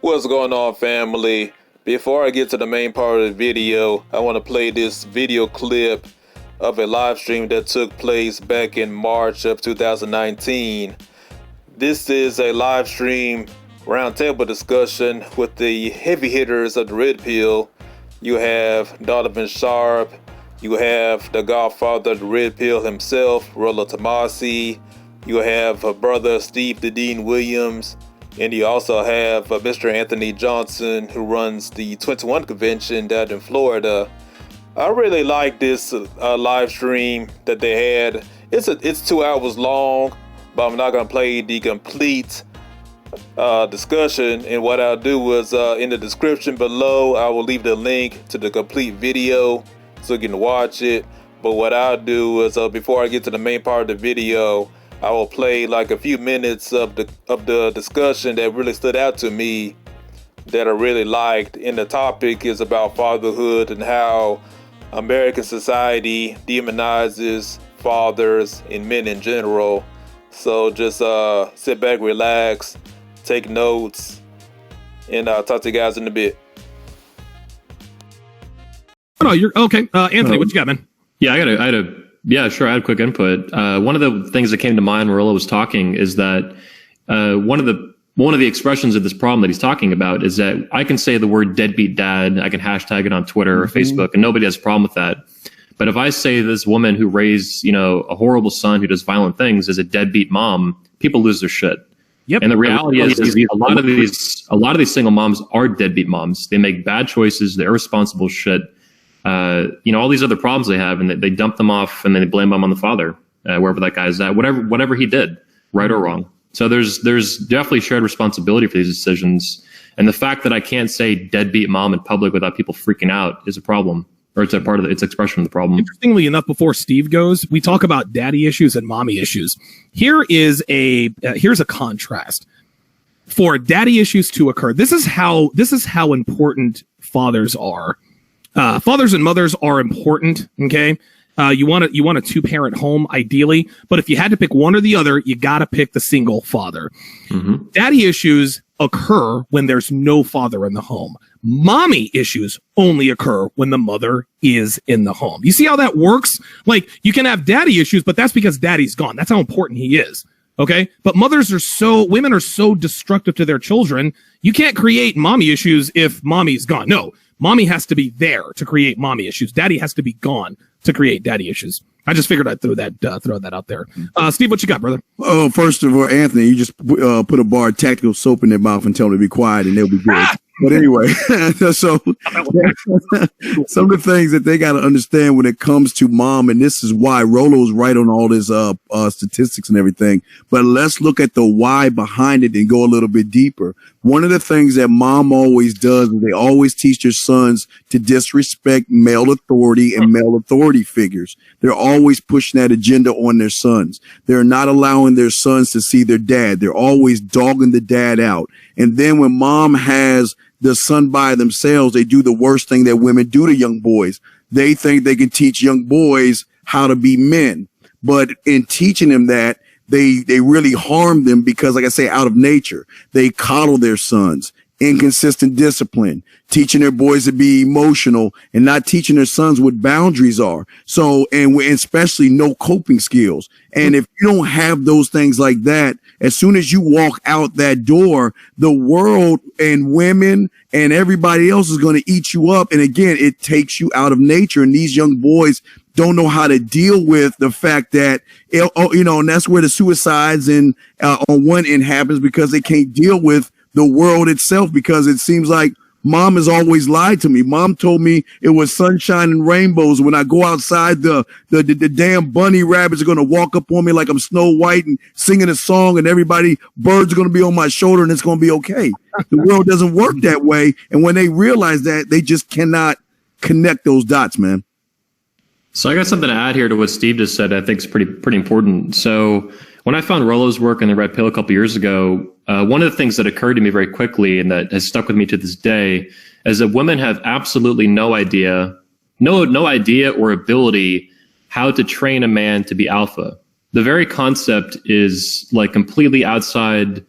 What's going on, family? Before I get to the main part of the video, I want to play this video clip of a live stream that took place back in March of 2019. This is a live stream roundtable discussion with the heavy hitters of the Red Pill. You have Donovan Sharp, you have the godfather of the Red Pill himself, Rollo Tomasi, you have brother Steve the Dean Williams, and you also have Mr. Anthony Johnson, who runs the 21 convention down in Florida. I really like this live stream that they had. It's 2 hours long, but I'm not going to play the complete discussion. And what I'll do is in the description below, I will leave the link to the complete video so you can watch it. But what I'll do is before I get to the main part of the video, I will play like a few minutes of the discussion that really stood out to me, that I really liked. And the topic is about fatherhood and how American society demonizes fathers and men in general. So just sit back, relax, take notes, and I'll talk to you guys in a bit. Oh, you're okay. Anthony, what you got, man? Yeah, I had a quick input. One of the things that came to mind when Rollo was talking is that one of the expressions of this problem that he's talking about is that I can say the word deadbeat dad, I can hashtag it on Twitter or Facebook, and nobody has a problem with that. But if I say this woman who raised, a horrible son who does violent things is a deadbeat mom, people lose their shit. Yep. And the reality is a lot of these single moms are deadbeat moms. They make bad choices, they're irresponsible shit. All these other problems they have, and they dump them off, and then they blame them on the father, wherever that guy's at, whatever he did, right or wrong. So there's definitely shared responsibility for these decisions, and the fact that I can't say deadbeat mom in public without people freaking out is a problem, or it's a part of it's expression of the problem. Interestingly enough, before Steve goes, we talk about daddy issues and mommy issues. Here's a contrast. For daddy issues to occur, this is how important fathers are. Fathers and mothers are important. Okay. You want a 2-parent home, ideally, but if you had to pick one or the other, you got to pick the single father. Mm-hmm. Daddy issues occur when there's no father in the home. Mommy issues only occur when the mother is in the home. You see how that works? Like, you can have daddy issues, but that's because daddy's gone. That's how important he is. Okay. But women are so destructive to their children. You can't create mommy issues if mommy's gone. No, mommy has to be there to create mommy issues. Daddy has to be gone to create daddy issues. I just figured I'd throw that out there. Steve, what you got, brother? Oh, first of all, Anthony, you just put a bar of tactical soap in their mouth and tell them to be quiet, and they'll be good. But anyway, so some of the things that they got to understand when it comes to mom, and this is why Rollo's right on all this statistics and everything. But let's look at the why behind it and go a little bit deeper. One of the things that mom always does is they always teach their sons to disrespect male authority and male authority figures. They're always pushing that agenda on their sons. They're not allowing their sons to see their dad. They're always dogging the dad out. And then when mom has the son by themselves, they do the worst thing that women do to young boys. They think they can teach young boys how to be men. But in teaching them that, they really harm them because, like I say, out of nature, they coddle their sons. Inconsistent discipline, teaching their boys to be emotional and not teaching their sons what boundaries are. So, and especially no coping skills. And if you don't have those things like that, as soon as you walk out that door, the world and women and everybody else is going to eat you up. And again, it takes you out of nature. And these young boys don't know how to deal with the fact that, and that's where the suicides and on one end happens, because they can't deal with the world itself, because it seems like mom has always lied to me. Mom told me it was sunshine and rainbows. When I go outside, the damn bunny rabbits are going to walk up on me like I'm Snow White and singing a song, and birds are going to be on my shoulder, and it's going to be okay. The world doesn't work that way. And when they realize that, they just cannot connect those dots, man. So I got something to add here to what Steve just said. I think is pretty important. So when I found Rollo's work in the Red Pill a couple years ago, one of the things that occurred to me very quickly and that has stuck with me to this day is that women have absolutely no idea or ability how to train a man to be alpha. The very concept is like completely outside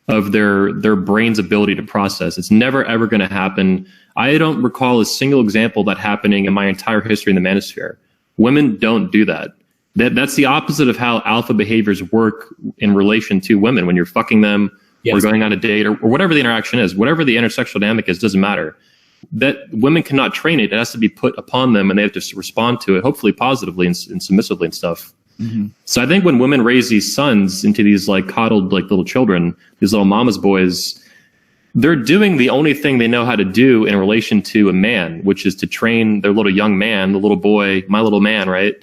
of their brain's ability to process. It's never ever going to happen. I don't recall a single example of that happening in my entire history in the manosphere. Women don't do that. That's the opposite of how alpha behaviors work in relation to women. When you're fucking them or going on a date or whatever the interaction is, whatever the intersexual dynamic is, doesn't matter. That women cannot train it. It has to be put upon them, and they have to respond to it, hopefully positively and submissively and stuff. Mm-hmm. So I think when women raise these sons into these like coddled like little children, these little mama's boys, they're doing the only thing they know how to do in relation to a man, which is to train their little young man, the little boy, my little man, right?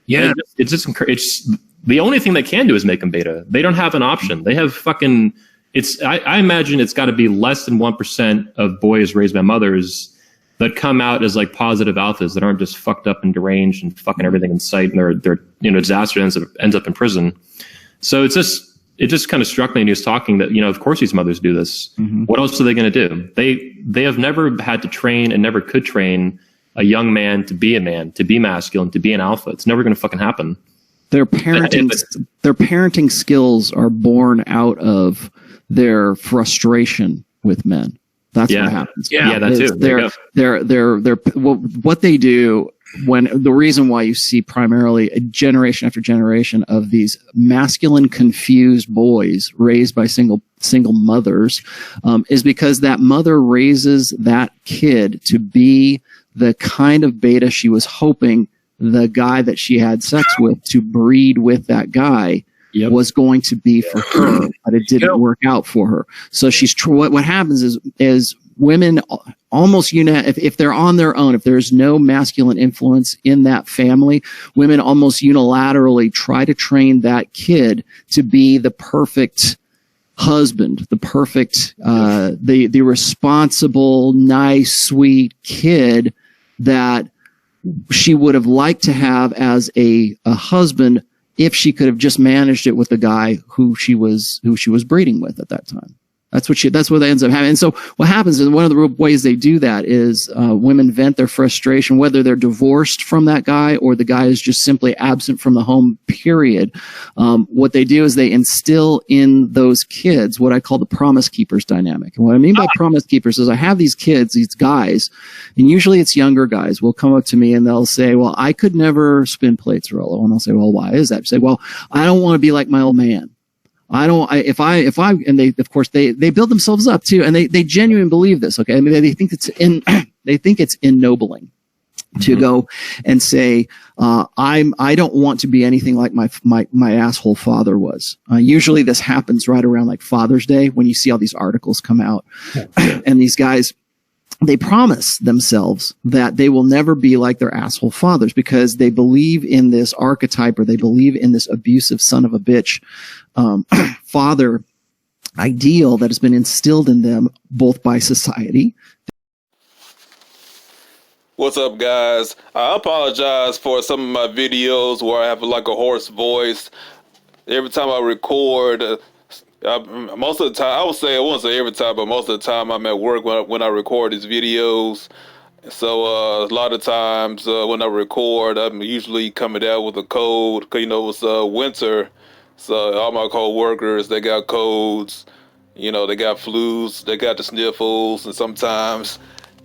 Yeah. It's the only thing they can do is make them beta. They don't have an option. They have fucking, I imagine it's got to be less than 1% of boys raised by mothers that come out as like positive alphas that aren't just fucked up and deranged and fucking everything in sight, and they're disaster ends up in prison. So it just kind of struck me when he was talking that, of course these mothers do this. Mm-hmm. What else are they going to do? They have never had to train and never could train a young man, to be masculine, to be an alpha. It's never going to fucking happen. Their parenting skills are born out of their frustration with men. That's what happens. Yeah, that too. What they do, when the reason why you see primarily a generation after generation of these masculine confused boys raised by single mothers, is because that mother raises that kid to be the kind of beta she was hoping the guy that she had sex with to breed with that guy was going to be for her, but it didn't work out for her. So what happens is women almost if they're on their own, if there's no masculine influence in that family, women almost unilaterally try to train that kid to be the perfect husband, the perfect, the responsible, nice, sweet kid that she would have liked to have as a husband if she could have just managed it with the guy who she was breeding with at that time. That's what ends up happening. And so what happens is one of the ways they do that is women vent their frustration, whether they're divorced from that guy or the guy is just simply absent from the home, period. What they do is they instill in those kids what I call the promise keepers dynamic. And what I mean by promise keepers is I have these kids, these guys, and usually it's younger guys will come up to me and they'll say, well, I could never spin plates, Rollo. And I'll say, well, why is that? I say, well, I don't want to be like my old man. And they, of course, they build themselves up too, and they genuinely believe this. Okay. I mean, they think it's ennobling to go and say, I don't want to be anything like my asshole father was. Usually this happens right around like Father's Day when you see all these articles come out and these guys, they promise themselves that they will never be like their asshole fathers because they believe in this archetype or they believe in this abusive son of a bitch father ideal that has been instilled in them both by society. What's up, guys? I apologize for some of my videos where I have like a hoarse voice. Every time I record, most of the time, I wouldn't say every time, but most of the time I'm at work when I record these videos. So a lot of times when I record, I'm usually coming out with a cold, because it's winter. So all my co-workers, they got colds, they got flus, they got the sniffles, and sometimes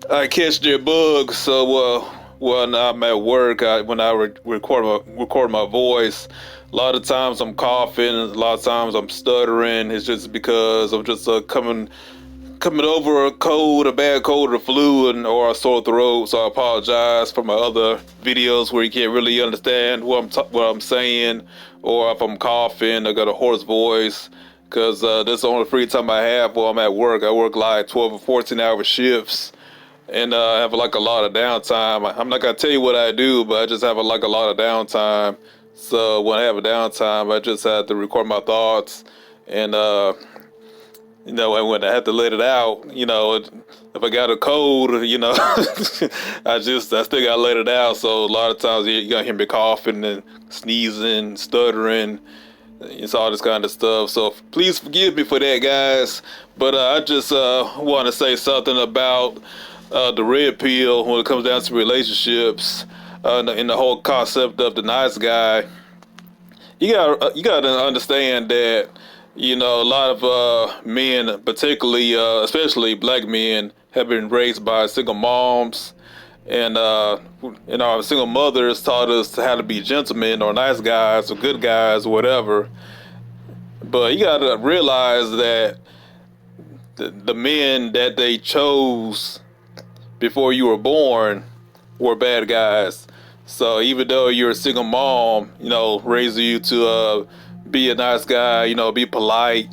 I catch their bugs. So when I'm at work, when I record my voice, a lot of times I'm coughing, a lot of times I'm stuttering. It's just because I'm just coming over a bad cold, or flu, or a sore throat. So I apologize for my other videos where you can't really understand what I'm saying, or if I'm coughing, I got a hoarse voice, because this is the only free time I have while I'm at work. I work like 12 or 14-hour shifts, and I have like a lot of downtime. I'm not gonna tell you what I do, but I just have like a lot of downtime. So when I have a downtime, I just have to record my thoughts, and and when I have to let it out, if I got a cold, I still gotta let it out. So a lot of times you gotta hear me coughing and sneezing, stuttering. It's all this kind of stuff. So please forgive me for that, guys. But I just want to say something about the red pill when it comes down to relationships, in the whole concept of the nice guy. You gotta understand that, you know, a lot of men, particularly, especially black men, have been raised by single moms. And, you know, our single mothers taught us how to be gentlemen or nice guys or good guys or whatever. But you got to realize that the men that they chose before you were born were bad guys. So even though you're a single mom, you know, raising you to be a nice guy, you know, be polite,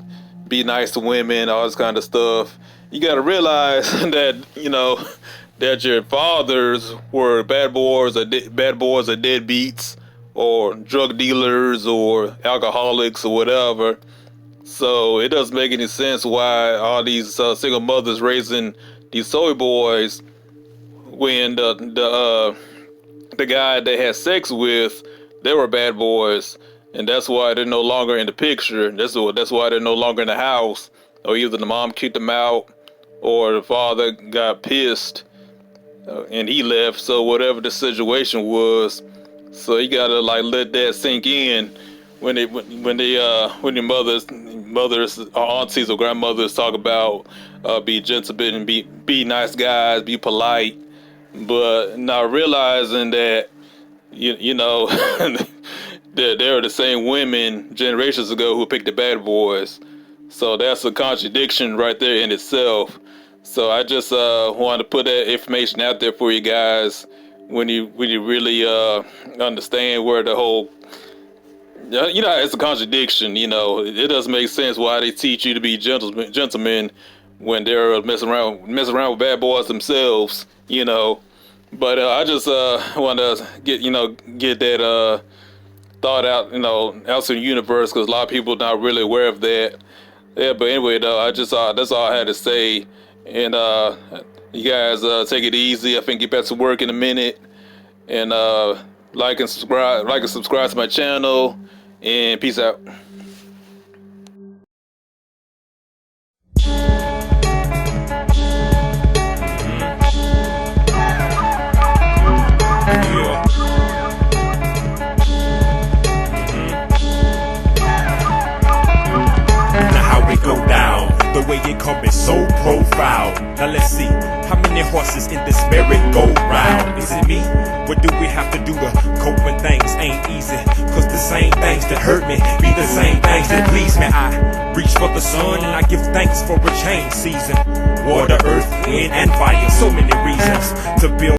be nice to women, all this kind of stuff, you got to realize that, you know, that your fathers were bad boys or deadbeats or drug dealers or alcoholics or whatever. So it doesn't make any sense why all these single mothers raising these soy boys when the guy they had sex with, they were bad boys, and that's why they're no longer in the picture. That's why they're no longer in the house, or either the mom kicked them out, or the father got pissed and he left. So whatever the situation was, so you gotta like let that sink in when your mothers or aunties or grandmothers talk about be gentlemen and be nice guys, be polite. But not realizing that, you know, that there are the same women generations ago who picked the bad boys. So that's a contradiction right there in itself. So I just wanted to put that information out there for you guys when you really understand where the whole, you know, it's a contradiction. You know, it doesn't make sense why they teach you to be gentlemen when they're messing around with bad boys themselves. You know, but I just want to get that thought out, you know, out to the universe, because a lot of people are not really aware of that. Yeah, but anyway, though, I just that's all I had to say. And you guys take it easy. I think get back to work in a minute. And like and subscribe to my channel. And peace out. The way it come is so profound. Now let's see, how many horses in this merry-go-round? Is it me? What do we have to do to cope when things ain't easy? Cause the same things that hurt me be the same things that please me. I reach for the sun and I give thanks for a change season. Water, earth, wind, and fire, so many reasons to build